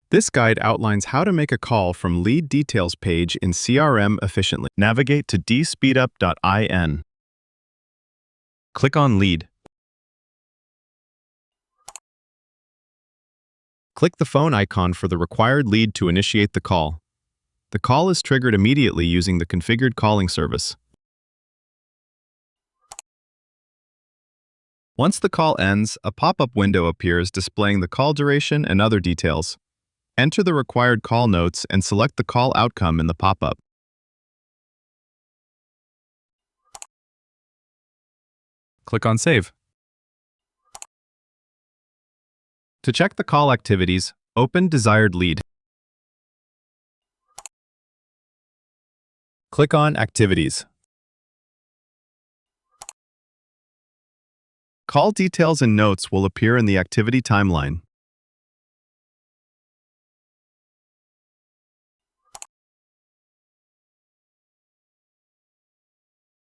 This guide outlines how to make a call from lead details page in CRM efficiently. Navigate to dspeedup.in. Click on Lead. Click the phone icon for the required lead to initiate the call. The call is triggered immediately using the configured calling service. Once the call ends, a pop-up window appears displaying the call duration and other details. Enter the required call notes and select the call outcome in the pop-up. Click on Save. To check the call activities, open Desired Lead. Click on Activities. Call details and notes will appear in the activity timeline.